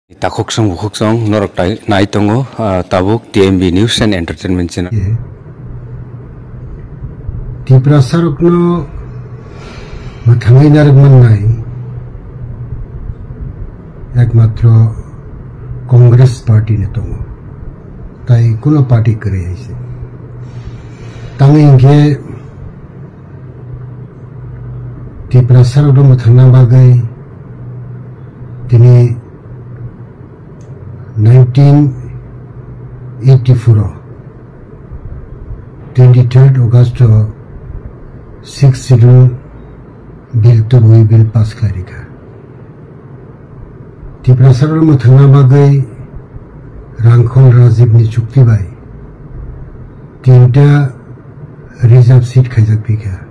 Takoksong bukoksong norok naitongo tabuk TMB News and Entertainment Channel. Tipra sarukno mathangai naragman nai एकमात्र Congress party ने तो ताई कुनो party करे ऐसे तंगे tipra sarukno mathangna bagai tini 1984 23rd August 6 schedule bill to we bill pass klarika tipra sarukno mathangna bagai rangkhol Rajiv ni chukti bai tinta reserve seat khaijak bikha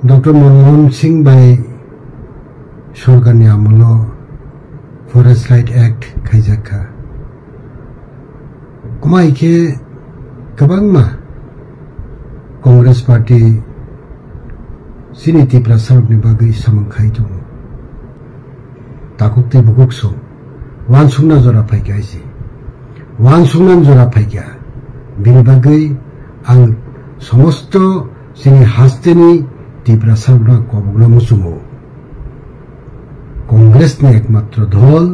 Dr. Manmohan Singh bai सरकारनि आमोलाव forest right act खायजाखा कुमायखे गोबांमा Congress party सिनि tipra sarukni बागै सामखाय दं ताकुकते बुकुकसो वान सुंना जरा फायगा इसे वान सुंना जरा फायगा बिनि बागै आं समस्त सिनि हास्तेनि tipra sarukna कबुगना मुसुमो कांग्रेस ने एकमात्र दल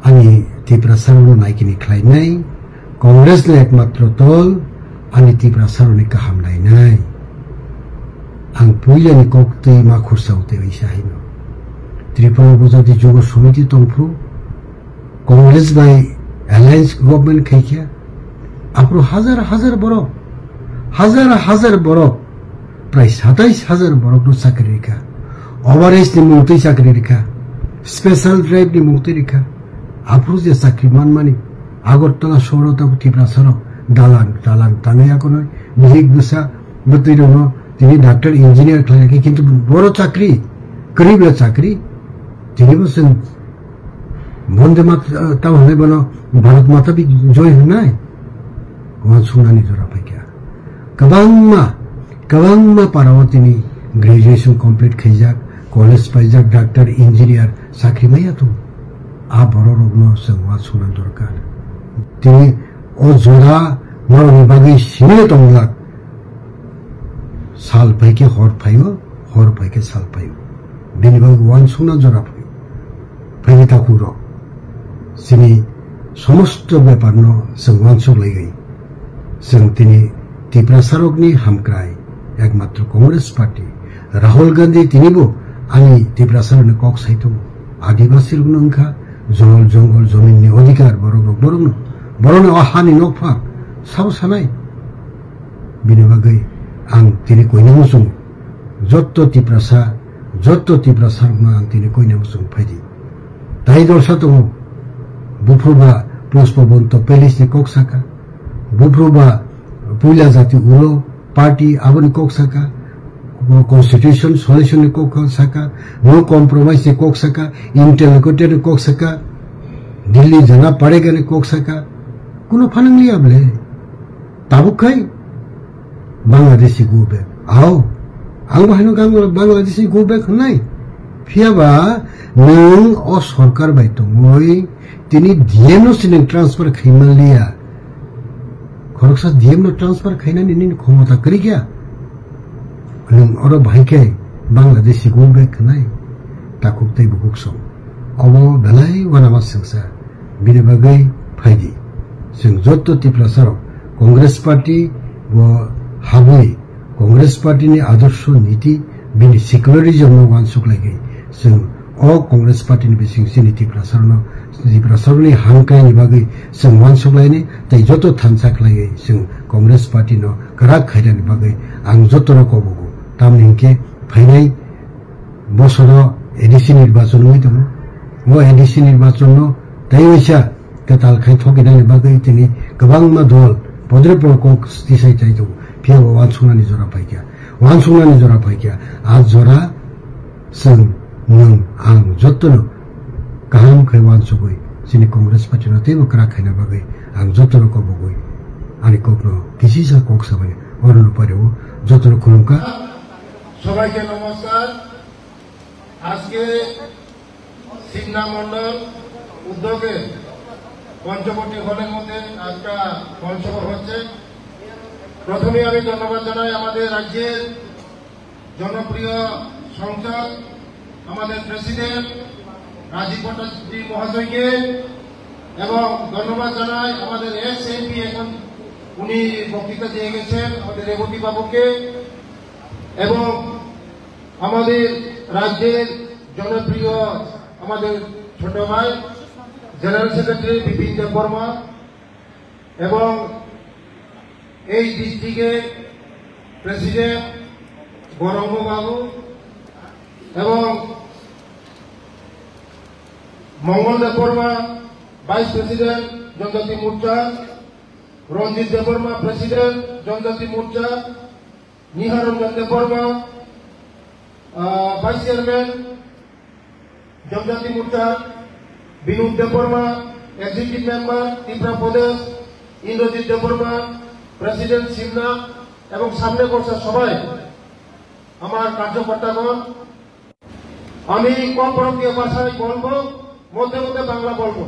आनी tipra sarukno नायकिनि खालायनाय कांग्रेस ने एकमात्र दल आनी tipra sarukni गाहामलायनाय आं पुइलानि कक्ते मा खुरसावते वैसाहिनो त्रिपुरा बजाति जुग समिति तंफ्रु कांग्रेस बाय अलायंस गवर्नमेंट खायखिया आप्रो हजार हजार बरफ प्राय 27,000 बरफ नो साख्रि रेखा ओवरेज नि मुक्ति साख्रि रेखा स्पेशल ड्राइव नि मुक्ति रेखा आप्रो जे साख्रि मानमानि आगरतला शहरता tipra saruk दालान तानाया कोनो मिहिक बुसा बतैरनो तिनि डॉक्टर इंजिनियर खालायखि किन्तु बड़ चाकरी गरिब चाकरी तिनि बसन बन्दे माता होने बनो भारत माता भी जय होनाय वन सुनानि जरा फायगा गोबांमा पारावतिनि ग्रेजुएशन कंप्लीट खायजाक कलेज पायजाक डॉक्टर इंजिनियर साख्रि मायातो आ बड़ रगनो जों वन सुना दरकार तिनि ओ जरा मारनि बागै सिने दंलाक साल फायके हर फायके साल फायो बिनि बागै वन सुना जरा फायनि ताकुरो सिनि समस्त बेपारनो जों वन सुलायगै जों तिनि tipra sarukni हामक्राय एकमात्र कांग्रेस पार्टी राहुल गांधी तिनिबो आनी tipra sarukni कक साइतो आदिवासी रुगनंखा जल जंगल जमीननि अधिकार बरनो आहानि नफा साव सानाय बिनि बागै आं तिनि कयनामो जों जत्त tipra sarukma आं तिनि कयनामो जों फायदि दाय दरसा दङ बुफ्रुबा पुष्पबन्त पेलिसनि कक साका बुफ्रुबा पुइला जाति उलो पार्टी आबनि कक साका कन्स्टिट्यूशन सल्यूशन नि कक साका नो कॉम्प्रोमाइज नि कक साका इंटेलिगेटेड नि कक साका दिल्ली जना पड़ेगा नि कक साका कुनो फानंगलिया बले ताबुखाय बांग्लादेशी गो बैक आओ आं बाहायनो बांग्लादेशी गो बैक होनाय फियाबा नों अ सरकार बायतङै तिनि डीएम नो सिने ट्रांसफर खैमालिया खरकसा डीएम नो ट्रांसफर खैनानि नि क्षमता करि गया नों अर भाइके बांग्लादेशी गो बैक होनाय ताकुकतै बुकुकसो अब बेलाय वनामा सिंसा बिनि बागै फायदि जों जत्त tipra saruk कांग्रेस पार्टी व हाबुई कांग्रेस पार्टी नि आदर्श नीति बिनि सेकुलरिज्म वन सुक्लायगै जों अ कांग्रेस पार्टी नि बिसिं सिनि tipra sarukनि हामकायनि बागै जों वन सुक्लायनि तै जत्त थानसा खलायै जों कांग्रेस पार्टी नो गराक खायदानि बागै आं जत्तनो कबुगु तामनिके फायनाय बसर एडिसि निर्वाचन मै दङ वो एडिसि निर्वाचन नो दैवैसा कताल खाय थगिनानि बागै तिनि गोबांमा दल पद्रपरको स्थिसाय जायदो फियाबो वन सुनानि जरा फायगा आ जरा जों नों आं जत्तनो गाहाम खाय वन सुगै सिनि कांग्रेस पार्टी नो तेबो करा खायना बागै आं जत्तनो कबुगै आनि ककनो किसिसा कक सबाय अरनो पारेव जत्तनो खुलुमका सबाइके नमस्कार आज के সিমনা মন্ডল উদ্যোগে পঞ্চবটি হলের মধ্যে একটা মঞ্চসভা হচ্ছে। প্রথমে আমি ধন্যবাদ জানাই আমাদের রাজ্যের জনপ্রিয় সংসদ আমাদের প্রেসিডেন্ট রাজীব ভট্টাচার্য মহাশয়কে, এবং ধন্যবাদ জানাই আমাদের এক্স এমপি, এখন উনি বক্তৃতা দিয়ে গেছেন, আমাদের রেবতী বাবুকে, এবং আমাদের রাজ্যের জনপ্রিয় আমাদের ছোট ভাই জেনারেল সেক্রেটারি বিপিন দেববর্মা, এবং এই ডিস্ট্রিক্টের প্রেসিডেন্ট গৌরঙ্গ বাবু, এবং মঙ্গল দেববর্মা ভাইস প্রেসিডেন্ট জনজাতি মোর্চা, রঞ্জিত দেববর্মা প্রেসিডেন্ট জনজাতি মোর্চা, নিহারঞ্জন দেববর্মা ভাইস চেয়ারম্যান জনজাতি মোর্চা, বিনোদ দেববর্মা এক্সিকিউটিভ মেম্বার ত্রিপুরা প্রদেশ, ইন্দ্রজিৎ দেববর্মা প্রেসিডেন্ট সিমনা, এবং সামনে বসা সবাই আমার কার্যকর্তাগণ। আমি কম ভারতীয় ভাষায় বলবো, মধ্যে মধ্যে বাংলা বলবো।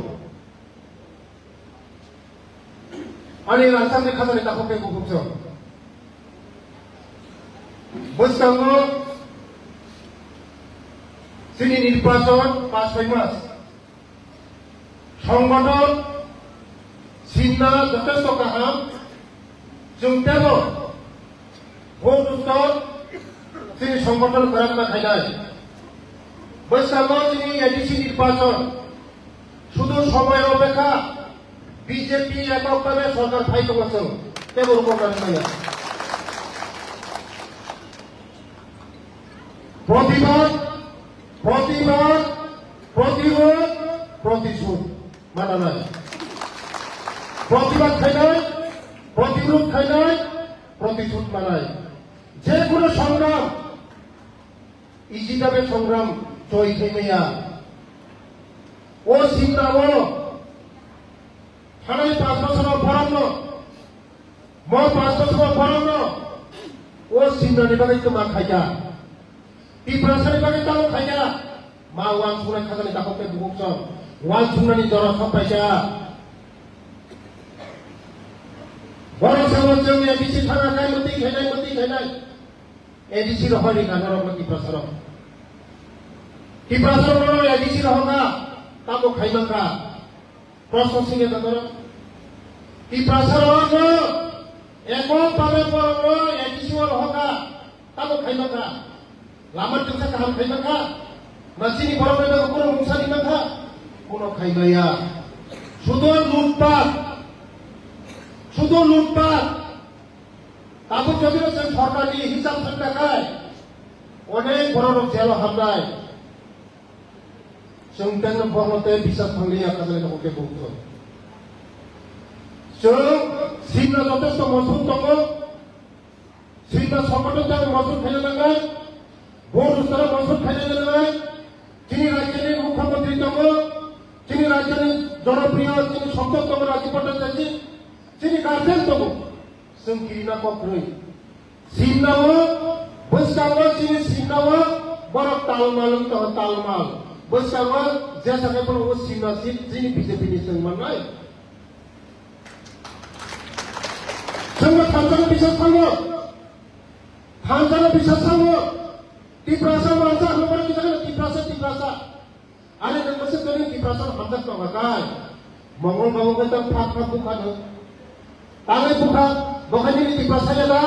আমি রাজধানী খাতানি তাকে বুঝছ বৈশাখ তিনি নির্বাচন 5-6 মাস সংগঠন সিমনা যথেষ্ট গাহাম जों तेबो भोट उत्तर তিনি সংগঠন করেন না খাইনাই বৈশাখে তিনি এডিসি নির্বাচন শুধু সময় অপেক্ষা বিজেপি এককভাবে সরকার ফাইট করছে তেবর উপকার খাইনা প্রতিবাদ প্রতিবাদ প্রতিরোধ প্রতিশোধ মানা নাই প্রতিবাদ খাইনাই প্রতিরোধ খাইনাই প্রতিশোধ মানাই যে কোনো সংগ্রাম ইজিটাবে সংগ্রাম জয় খাইনাইয়া ও সিমনাও থানায় 5 বছর পরান্ন মো 5 বছর পরান্ন ও সিমনানি বাগাই তো মা খাইয়া টিপ্রাসানি বাগাই তাও খাইয়া মা ওয়ান সুনাই খাজানি তাকতে বুকছ ওয়ান সুনানি জরা সব পাইছা বড় সমাজ जों एडीसी थाना खाय मती खायनाय एडीसी रहनि गानर मती टिप्रासर नो एडीसी रहगा ताको खायमाका प्रश्न सिंगे दर टिप्रासर नो एको पावे परनो एडीसी रहगा ताको खायमाका लामा तिंसा काम खायमाका मासिनि बरबे कोनो मुसानि माखा कोनो खायमाया শুধু লুটপাট তারপর যদি সরকারি হিসাব দেখায় অনেক বড় লোক জেল হামলায় जों बरमते বিশ্বাস थांलिया काजले नखके बुंथो जों सिमना যথেষ্ট মজবুত दङ सिमना সংগঠন যাবে মজবুত হয়ে যাবে ভোট উত্তরা মজবুত হয়ে যাবে যিনি রাজ্যের মুখ্যমন্ত্রী দङ যিনি রাজ্যের জনপ্রিয় যিনি সংসদ দङ রাজীব ভট্টাচার্য যিনি গার্জেন দङ जों गिरिना कख्रै सिमनाओ बैसागो যিনি सिमनाओ बर तालमाल तो तालमाल बैसागो जेसाके पण वो सिमना सिट যিনি बीजेपी नि जों माननाय जों थांजानो बिसास थाङो टिप्रासा मानसा होबार कि जानो टिप्रासा आरे जों मोनसे तनि टिप्रासा हामदाक नगाय मंगल बाबु गता फाक बुखानो ताले बुखा बखानि टिप्रासा यादा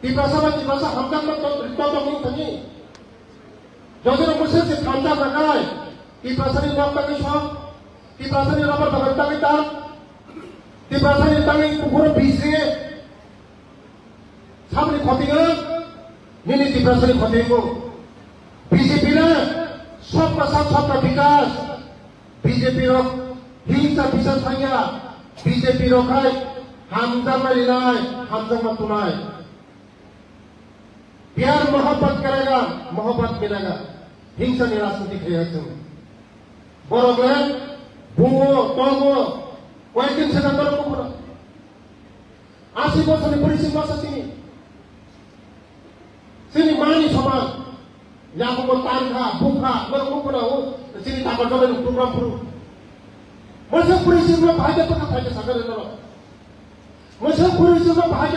टिप्रासा हामदाक तो रितो दङ थनि जजन मोनसे से थांजा नगाय टिप्रासानि नक्तानि सम टिप्रासानि रबर बगतानि ता टिप्रासानि तानि पुकुर बिसे सामने खतिगो निनि टिप्रासानि खतिगो बीजेपी ने सबका साथ सबका विकास बीजेपी रो हिंसा विशेष थांगा बीजेपी रो खाय हामजामा लिनाय हामजामा तुनाय प्यार मोहब्बत करेगा मोहब्बत मिलेगा हिंसा नि राजनीति खेयाछौं बरगले बुङो तङो कयदिन से नगर पुकुरा 80 বছরের পরিসীমা আছে তিনি मानि समान याको तानखा बुखा बर पुकुरा हो 사과점에는 프로그램으로 먼저 프리시로 바이게 뻑하게 사과를 넣어 먼저 프리시로 바이게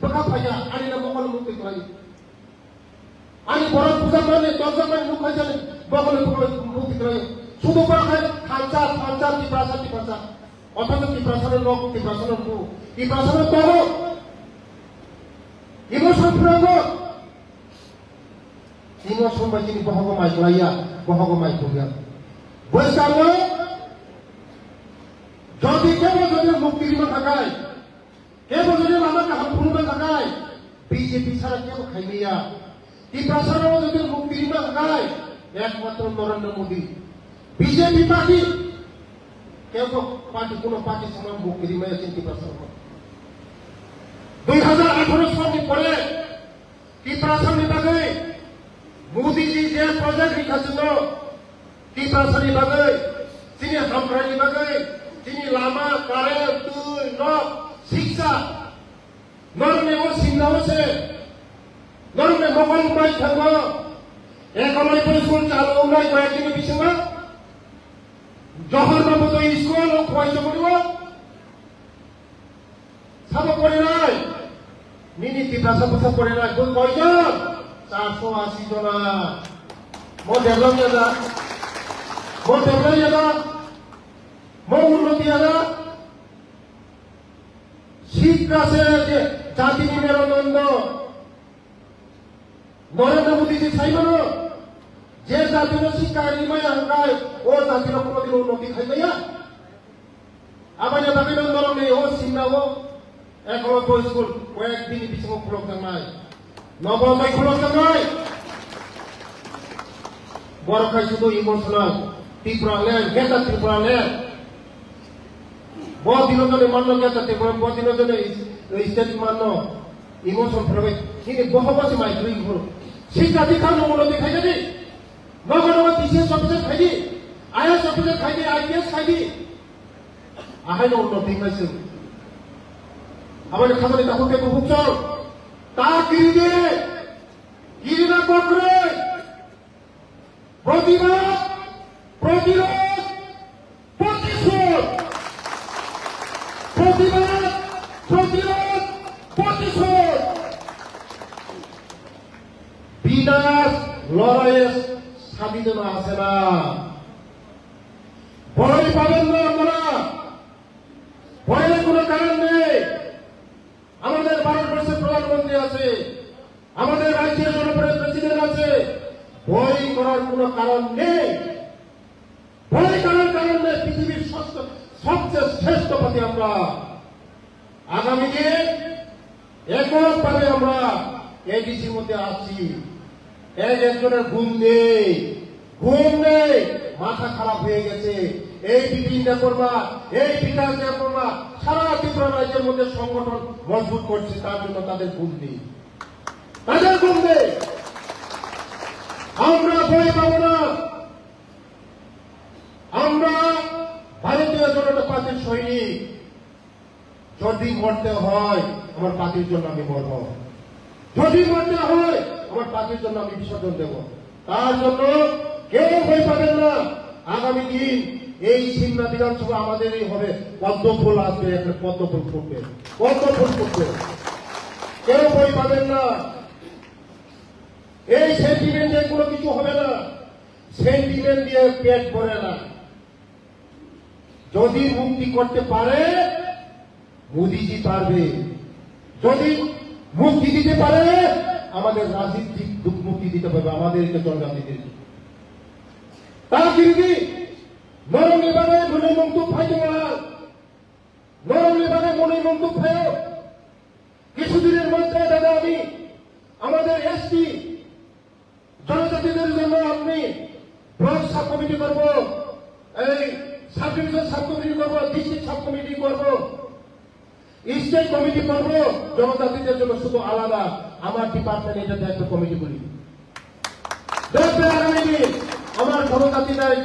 뻑하게 아니나 먹어는 먹고 있더라니 아니 뭐라 부산만에 너산만에 묵하자니 먹어는 먹고 있더라니 수도바가 한자 디프라사 어떤 디프라사를 넣고 디프라사를 넣고 디프라사를 떠고 이모션 풀어고 이모션 바지니 뭐하고 마이크라이야 뭐하고 마이크야 뭐였다고 যদি কেবল যদি মুক্তিরিমা থাকায় কেবল যদি আমাকে হামপুরমা থাকায় বিজেপি ছাড়া কেউ খাইবেয়া ত্রিপুরাও যদি মুক্তিরিমা থাকায় একমাত্র নরেন্দ্র মোদী বিজেপি পার্টি কেউ পার্টি কোনো পার্টির সঙ্গে মুক্তিরিমা আছেন ত্রিপুরা 2018 সালের পরে ত্রিপুরা বিভাগে মোদীজি যে প্রজেক্ট লিখেছিল ত্রিপুরা বিভাগে তিনি হামরা বিভাগে তিনি লামা কারেন্ট তুই ন শিক্ষা নরমে ও সিংহাসে নরমে মগল মাই থাকব একলাই স্কুল চালু নাই কয়েকদিন পিছনে জহর বাবু তো স্কুল ও খোয়াইতে পড়ব সাব পড়ে নাই মিনি তিতাসা কথা পড়ে নাই কোন কয়জন 480 জন মো ডেভেলপ জায়গা মো উন্নতি জায়গা শিক্ষা সে জাতি নিবেদনন্দ নরেন্দ্র মোদীজি চাইবেন যে জাতির শিক্ষা নিময় আঙ্গায় ও জাতির কোনদিন উন্নতি খাইবেয়া আবার দাবিন নরমে ও সিংনাও একলব্য স্কুল কয়েকদিন পিছনে খোলক নাই নবমাই খোলক নাই বড়খাই শুধু ইমোশনাল ত্রিপুরা ল্যান্ড গেতা ত্রিপুরা ল্যান্ড बहुत दिनों जने मानना क्या करते हैं बहुत दिनों जने स्टेट मानना इमोशन प्रवे ये बहुत से माइक्रो इमोशन शिक्षा दिखा नो बोलो दिखाई दे नगरवा तीसरे सबसे खाई आया सबसे खाई आईपीएस खाई आहाय नो नो दिखाई से हमारे खाने का होके को भुगतान ताकिरिदे गिरिना कोकरे प्रतिरोध प्रतिशोध प्रतिशोध বিনাশ লড়াইয়ের সাবিদনা আছে না ভয় পাবেন না আমরা ভয়ের কোনো কারণ নেই আমাদের ভারতবর্ষের প্রধানমন্ত্রী আছে আমাদের রাজ্যের জনপ্রিয় প্রেসিডেন্ট আছে ভয় করার কোনো কারণ নেই ভয় করার কারণ নেই পৃথিবীর সবচেয়ে শ্রেষ্ঠ পথে আমরা আগামী দিন এককভাবে আমরা এডিসির মধ্যে আসছি একজনের ঘুম নেই মাথা খারাপ হয়ে গেছে এই বিভিন্ন করবা এই বিকাশ করবা সারা ত্রিপুরা রাজ্যের মধ্যে সংগঠন মজবুত করছে তার জন্য তাদের ঘুম নেই আমরা ভয় পাবো না আমরা ভারতীয় জনতা পার্টির সৈনিক যদি মরতে হয় আমার পার্টির জন্য আমি মরব যদি মরতে হয় আমার পার্টির জন্য আমি বিসর্জন দেব তার জন্য কেউ ভয় পাবেন না আগামী দিন এই সিমনা বিধানসভা আমাদেরই হবে পদ্মফুল আসবে একটা পদ্মফুল ফুটবে কেউ ভয় পাবেন না এই সেন্টিমেন্টে কোনো কিছু হবে না সেন্টিমেন্ট দিয়ে পেট ভরে না যদি মুক্তি করতে পারে মোদীজি পারবে যদি মুক্তি দিতে পারে আমাদের রাজনীতিক দুঃখ মুক্তি দিতে পারবে আমাদেরকে জনজাতিদের তার কিন্তু নরম বিভাগে মনে মন্তব্য ফাইতে নরম বিভাগে মনে মন্তব্য ফাই কিছুদিনের মধ্যে দাদা আমি আমাদের এসটি জনজাতিদের জন্য আপনি ব্লক সাব কমিটি করব এই সাব ডিভিশন সাব কমিটি করব ডিস্ট্রিক্ট সাব কমিটি করব স্টেট কমিটি করব জনজাতিদের জন্য শুধু আলাদা আমার ডিপার্টমেন্ট এটাতে একটা কমিটি করি দেখবে আগামী দিন আমার জনজাতিদের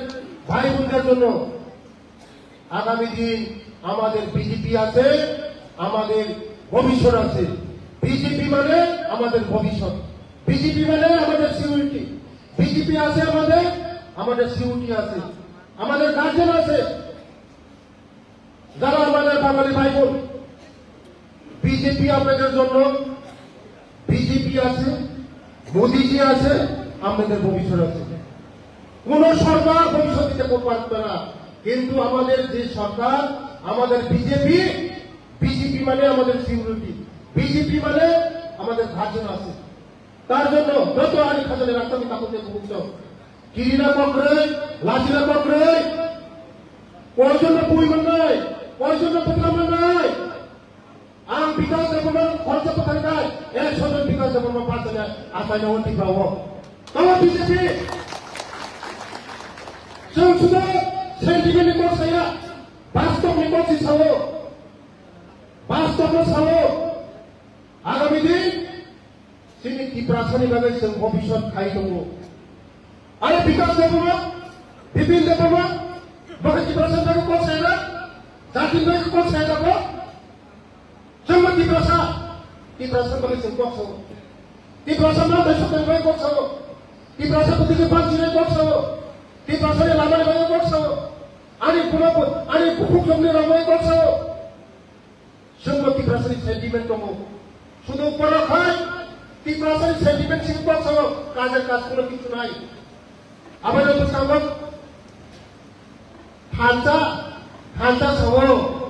ভাই বোনদের জন্য আগামী দিন আমাদের বিজেপি আছে আমাদের ভবিষ্যৎ আছে বিজেপি মানে আমাদের ভবিষ্যৎ বিজেপি মানে আমাদের সিকিউরিটি বিজেপি আছে আমাদের আমাদের সিউটি আছে, আমাদের গার্জেন আছে, যারা আমাদের বাঙালি ভাই বোন। বিজেপি আপনাদের জন্য, বিজেপি আছে, মোদীজি আছে, আমাদের ভবিষ্যৎ আছে। কোন সরকার ভবিষ্যৎ দিতে পারবে না, কিন্তু আমাদের যে সরকার, আমাদের বিজেপি, বিজেপি মানে আমাদের সিকিউরিটি, বিজেপি মানে আমাদের গার্জেন আছে। তার জন্য যত আলী খাজনের রাস্তাকে কাপড় মুক্ত কিরিনা পকড়ে লাচিনা পকড়ে কয়জন পরিমাণ নয়, কয়জন প্রতিমান নয়। আম বিকাশ দেবনা খরচ কোথায় যায় 100 জন বিকাশ দেবনা পাঁচ হাজার আসায় না ঠিক পাবো। তবে বিজেপি সংসদে সেন্টিমেন্ট নিকট saya বাস্তব নিকট সালো, বাস্তব সালো। আগামী দিন তিনি কি প্রাথমিকভাবে ভবিষ্যৎ খাই দেবো। আরে বিকাশ দেবো না, বিপিন দেবো না, বহাজি প্রসাদকে কোচ না, জাতির ভাইকে কোচ দেবো। semua diperasa bagi sengkok sawo, diperasa mana besok yang baik kok sawo, diperasa ketika pagi yang kok sawo, diperasa yang lama yang baik kok sawo, ani pun, ani pupuk yang yang baik kok sawo. Semua diperasa sentimen kamu, sudah pernah kai, diperasa sentimen sengkok sawo, kajar kaskulah itu naik. Apa yang bersama? Hanca sawo.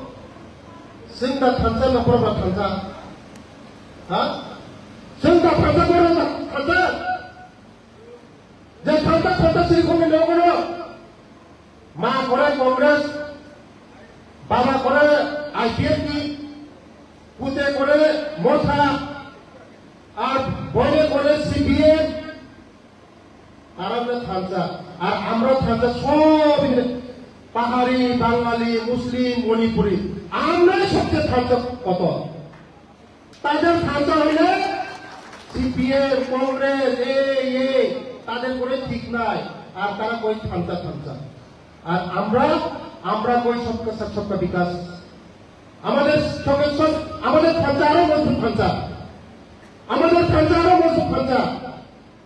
Sehingga tanpa laporan tanpa, sehingga tanpa orang tanpa, jadi tanpa sih kau mendengar mana? Ma korang Kongres, bapa korang IPF, putih korang Motha, boleh korang CBN, Arabnya tanpa, Amro tanpa semua ini. পাহাড়ি, বাঙালি, মুসলিম, মণিপুরি আমরাই সবচেয়ে থামতা কত। তাদের থামতা হইলে CPM, Congress তাদের করে ঠিক নাই, আর তারা কই থামতা। আর আমরা কই সবকা সাথ সবকা বিকাশ। আমাদের আমাদের থামতা আরো মজবুত থামতা, আমাদের থামতা আরো মজবুত থামতা।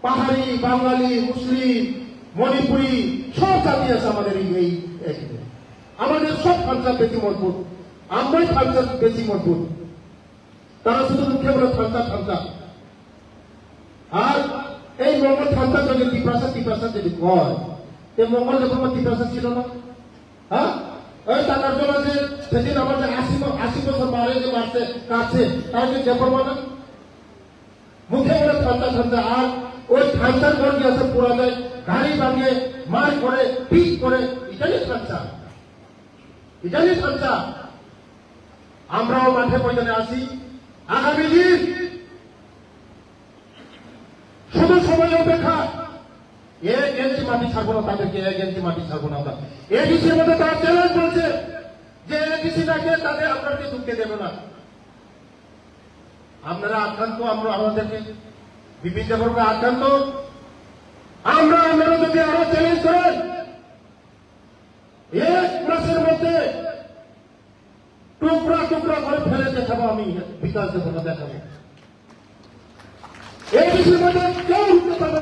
পাহাড়ি, বাঙালি, মুসলিম, মণিপুরি সব জাতি আছে আমাদের এই আমাদের সব থামচা বেশি মজবুত, আমরাই থামচা বেশি মজবুত। তারা শুধু মুখে বলে থামচা। আর এই মঙ্গল থামচা যদি তিপ্রাসা যদি কয়, এই মঙ্গল যখন তিপ্রাসা ছিল না, হ্যাঁ ওই টাকার জন্য যে সেদিন আমার যে 80 বছর মারে যে মারছে কাছে, তারা যে করবো না, মুখে বলে থামচা। আর ওই থামচার ঘর গিয়ে আছে পুরা যায়, গাড়ি ভাঙিয়ে মার করে পিট করে, এটাই থামচা। আমরাও মাঠে ময়দানে আসি। আগামী দিন শুধু সময় অপেক্ষা, 1 ইঞ্চি মাটি ছাড়বো না তাদেরকে, 1 ইঞ্চি মাটি ছাড়বো না আমরা। এডিসির মধ্যে তারা চ্যালেঞ্জ করছে যে এডিসিটাকে তাদের আপনাকে ঢুকতে দেবে না। আপনারা আক্রান্ত, আমরা আমাদেরকে বিভিন্ন ধরনের আক্রান্ত, আপনারা যদি আরো চ্যালেঞ্জ করেন, 1 মাসের মধ্যে টুকরা করে ফেলে দেখাবো। আমি বিকাশ দেবো না, দেখাবো। এই বিষয়ের মধ্যে কেউ উঠতে পারবে